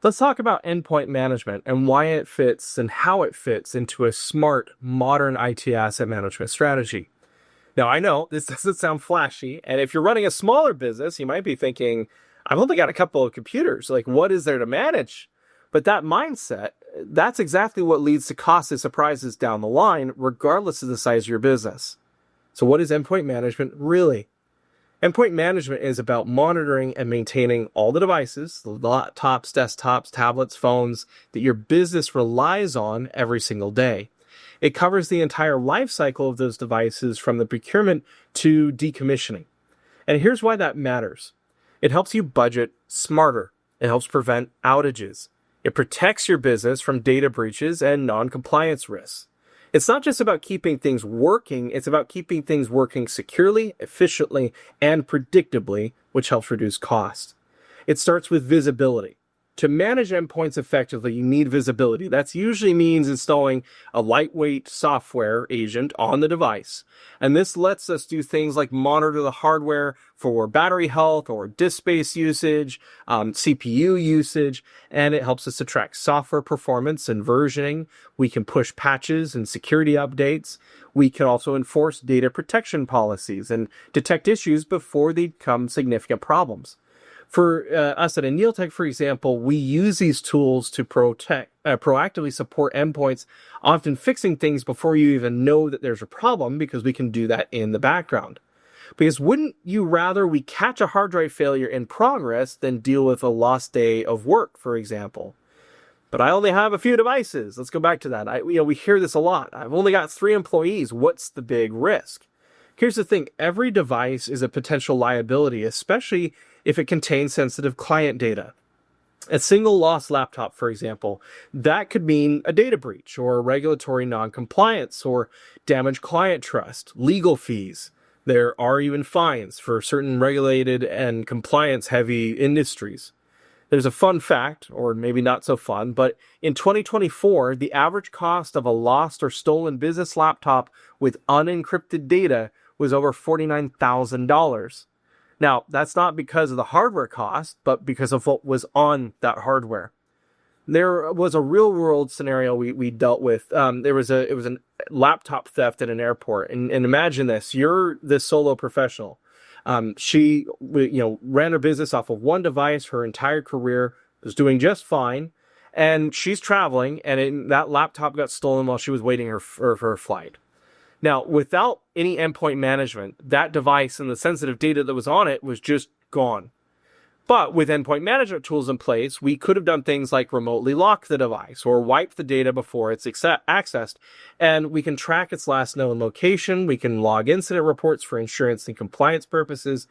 Let's talk about endpoint management and why it fits and how it fits into a smart, modern IT asset management strategy. Now, I know this doesn't sound flashy, and if you're running a smaller business, you might be thinking, I've only got a couple of computers. Like, what is there to manage? But that mindset, that's exactly what leads to costly surprises down the line, regardless of the size of your business. So, what is endpoint management really? Endpoint management is about monitoring and maintaining all the devices, the laptops, desktops, tablets, phones that your business relies on every single day. It covers the entire life cycle of those devices from the procurement to decommissioning. And here's why that matters. It helps you budget smarter. It helps prevent outages. It protects your business from data breaches and non-compliance risks. It's not just about keeping things working, it's about keeping things working securely, efficiently, and predictably, which helps reduce costs. It starts with visibility. To manage endpoints effectively, you need visibility. That usually means installing a lightweight software agent on the device. And this lets us do things like monitor the hardware for battery health or disk space usage, CPU usage, and it helps us to track software performance and versioning. We can push patches and security updates. We can also enforce data protection policies and detect issues before they become significant problems. For us at Anneal, for example, we use these tools to proactively support endpoints, often fixing things before you even know that there's a problem because we can do that in the background. Because wouldn't you rather we catch a hard drive failure in progress than deal with a lost day of work, for example? But I only have a few devices. Let's go back to that. We hear this a lot. I've only got 3 employees. What's the big risk? Here's the thing. Every device is a potential liability, especially if it contains sensitive client data. A single lost laptop, for example, that could mean a data breach or regulatory non-compliance or damaged client trust, legal fees. There are even fines for certain regulated and compliance-heavy industries. There's a fun fact, or maybe not so fun, but in 2024, the average cost of a lost or stolen business laptop with unencrypted data was over $49,000. Now, that's not because of the hardware cost, but because of what was on that hardware. There was a real-world scenario we dealt with. It was a laptop theft at an airport, and imagine this: you're this solo professional. She ran her business off of one device her entire career, was doing just fine, and she's traveling, and that laptop got stolen while she was waiting for her flight. Now, without any endpoint management, that device and the sensitive data that was on it was just gone. But with endpoint management tools in place, we could have done things like remotely lock the device or wipe the data before it's accessed. And we can track its last known location. We can log incident reports for insurance and compliance purposes.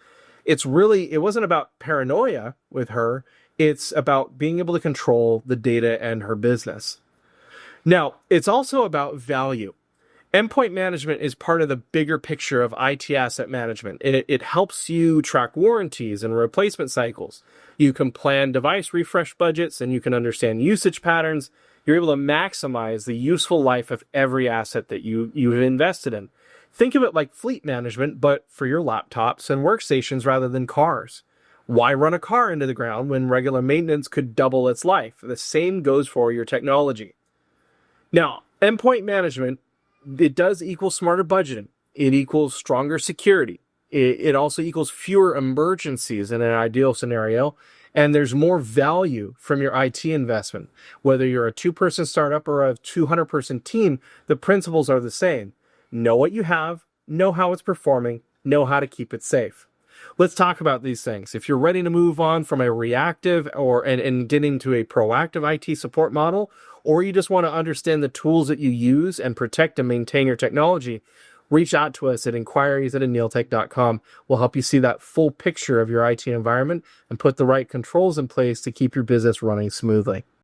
It wasn't about paranoia with her. It's about being able to control the data and her business. Now, it's also about value. Endpoint management is part of the bigger picture of IT asset management. It helps you track warranties and replacement cycles. You can plan device refresh budgets and you can understand usage patterns. You're able to maximize the useful life of every asset that you've invested in. Think of it like fleet management, but for your laptops and workstations rather than cars. Why run a car into the ground when regular maintenance could double its life? The same goes for your technology. Now, endpoint management, it does equal smarter budgeting. It equals stronger security. It also equals fewer emergencies in an ideal scenario. And there's more value from your IT investment. Whether you're a 2-person startup or a 200-person team, the principles are the same. Know what you have, know how it's performing, know how to keep it safe. Let's talk about these things. If you're ready to move on from a reactive and get into a proactive IT support model, or you just want to understand the tools that you use and protect and maintain your technology, reach out to us at inquiries@annealtech.com. We'll help you see that full picture of your IT environment and put the right controls in place to keep your business running smoothly.